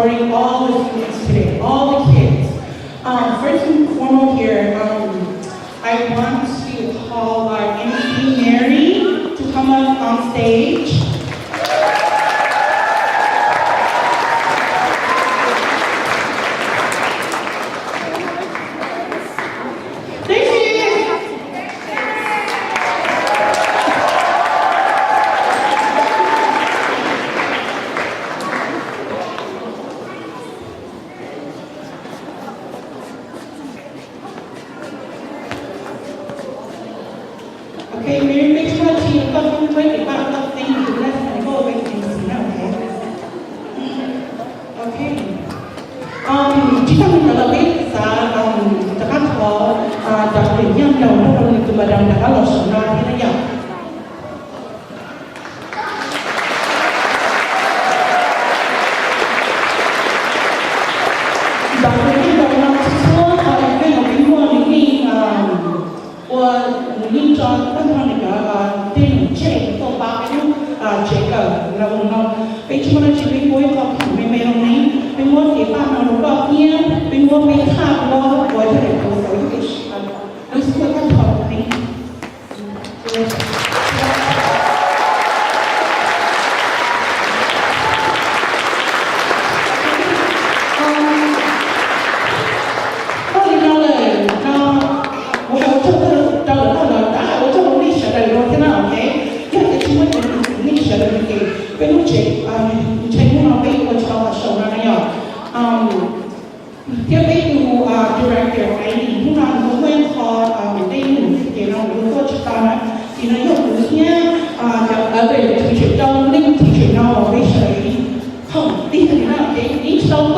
supporting all the students today, all the kids. First and foremost here, I want to call our MC Mary to come up on stage. There she is. Okay, Mary, make sure that you come quick about the thing to let us go away from this now, okay? Okay. Chúng ta mình là biết là tất cả họ đặc biệt nhân đầu nó trong những cái đồng đã có sự nói thế này nhỉ? Đặc biệt nhân đầu nó số họ là cái một cái mua những cái我你找看看那个电影这做八个这个然后呢，被什么的这边我也搞不明白了呢，被我给爸妈弄到边，被我没看过，我这里头手一个是我是我看好的呢。Tiếp đến director ấy thì nó cũng quen khó tên thì nó cũng có chút tao thì nó dùng nhé ở về thị trường đông ninh thị trường nào với sợi không đi thì nó cái ít sâu